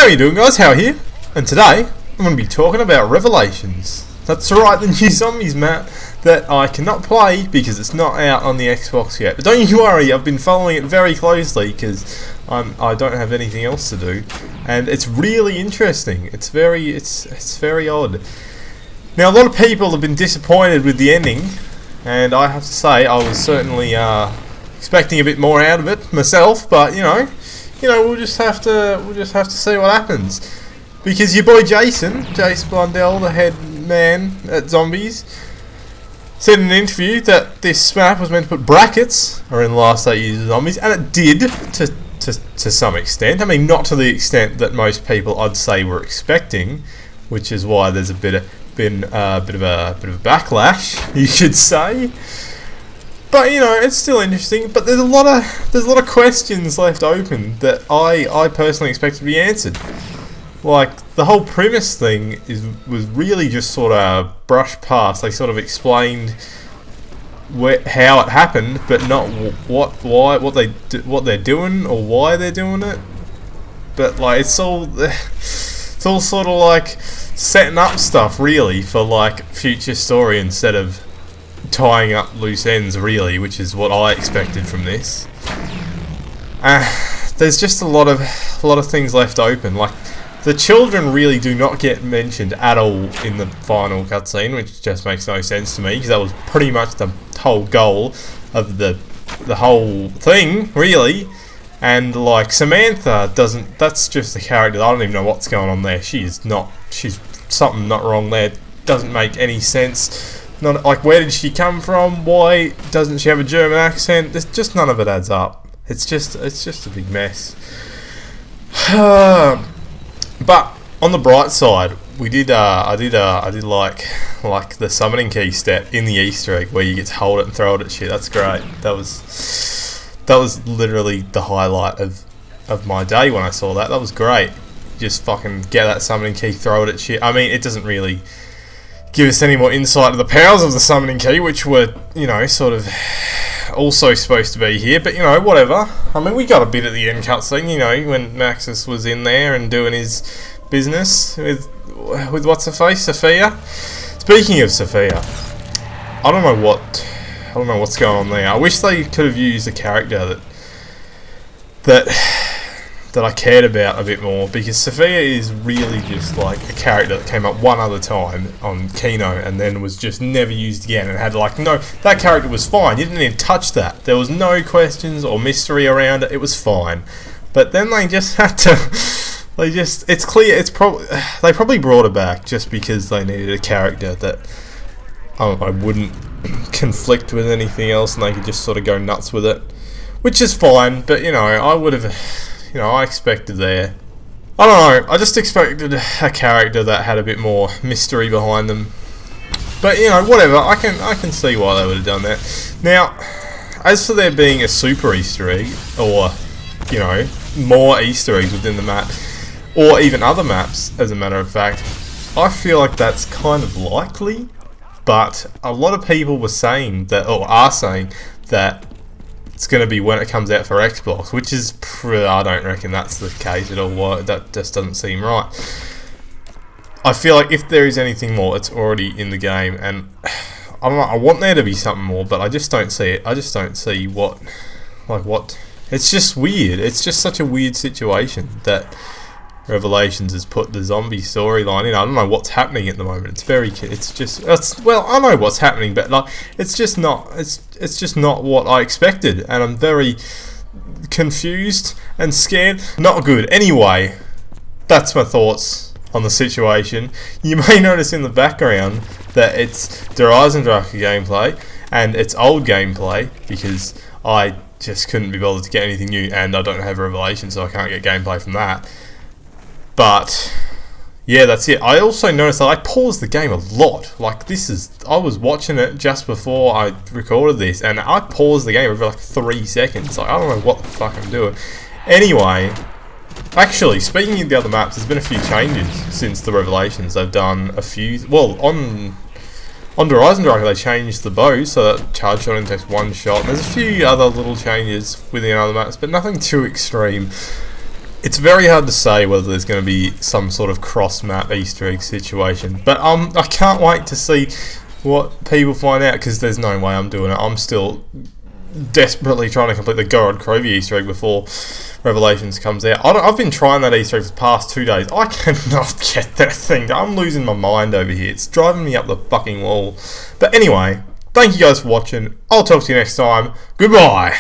How are you doing, guys? Hawer here, and today I'm going to be talking about Revelations. That's right, the new Zombies map that I cannot play because it's not out on the Xbox yet. But don't you worry, I've been following it very closely because I don't have anything else to do, and it's really interesting. It's very odd. Now, a lot of people have been disappointed with the ending, and I have to say I was certainly expecting a bit more out of it myself. But you know, we'll just have to see what happens, because your boy Jace Blundell, the head man at Zombies, said in an interview that this map was meant to put brackets around the last 8 years of Zombies, and it did to some extent. I mean, not to the extent that most people I'd say were expecting, which is why there's been a bit of a backlash, you should say. But you know, it's still interesting. But there's a lot of questions left open that I personally expect to be answered. Like, the whole premise thing was really just sort of brushed past. They sort of explained how it happened, but not what they're doing or why they're doing it. But like, it's all sort of like setting up stuff really for like future story instead of tying up loose ends really, which is what I expected from this. There's just a lot of things left open. Like, the children really do not get mentioned at all in the final cutscene, which just makes no sense to me, because that was pretty much the whole goal of the whole thing, really. And like, Samantha doesn't. That's just a character. I don't even know what's going on there. She's something not wrong there. Doesn't make any sense. Not like, where did she come from? Why doesn't she have a German accent? There's just none of it adds up. It's just a big mess. But on the bright side, I did like the summoning key step in the Easter egg where you get to hold it and throw it at shit. That's great. That was literally the highlight of my day when I saw that. That was great. Just fucking get that summoning key, throw it at shit. I mean, it doesn't really give us any more insight to the powers of the summoning key, which were, you know, sort of also supposed to be here, but you know, whatever. I mean, we got a bit at the end cutscene, you know, when Maxis was in there and doing his business with what's her face, Sophia. Speaking of Sophia, I don't know what's going on there. I wish they could have used a character that I cared about a bit more, because Sophia is really just like a character that came up one other time on Kino and then was just never used again, and had like, no, that character was fine, you didn't even touch that, there was no questions or mystery around it, it was fine. But then they just had to it's clear they probably brought her back just because they needed a character that I wouldn't conflict with anything else and they could just sort of go nuts with it, which is fine. But you know, I expected there. I don't know, I just expected a character that had a bit more mystery behind them. But you know, whatever, I can see why they would have done that. Now, as for there being a super Easter egg, or, you know, more Easter eggs within the map, or even other maps, as a matter of fact, I feel like that's kind of likely, but a lot of people were saying that, or are saying that, it's going to be when it comes out for Xbox, which is, I don't reckon that's the case at all. That just doesn't seem right. I feel like if there is anything more, it's already in the game, and I don't know, I want there to be something more, but I just don't see it. I just don't see what. It's just weird. It's just such a weird situation that Revelations has put the zombie storyline in. I don't know what's happening at the moment. Well, I know what's happening, but like, it's just not what I expected, and I'm very confused and scared. Not good. Anyway, that's my thoughts on the situation. You may notice in the background that it's Der Eisendrache gameplay and it's old gameplay, because I just couldn't be bothered to get anything new, and I don't have Revelation, so I can't get gameplay from that. But yeah, that's it. I also noticed that I paused the game a lot. Like, I was watching it just before I recorded this, and I paused the game for like 3 seconds. Like, I don't know what the fuck I'm doing. Anyway, actually, speaking of the other maps, there's been a few changes since the Revelations. They've done a few. Well, on Der Eisendrache, they changed the bow so that charge shot only takes one shot. There's a few other little changes within other maps, but nothing too extreme. It's very hard to say whether there's going to be some sort of cross-map Easter egg situation, but I can't wait to see what people find out, because there's no way I'm doing it. I'm still desperately trying to complete the Gorod Crovey Easter egg before Revelations comes out. I've been trying that Easter egg for the past 2 days. I cannot get that thing. I'm losing my mind over here. It's driving me up the fucking wall. But anyway, thank you guys for watching. I'll talk to you next time. Goodbye.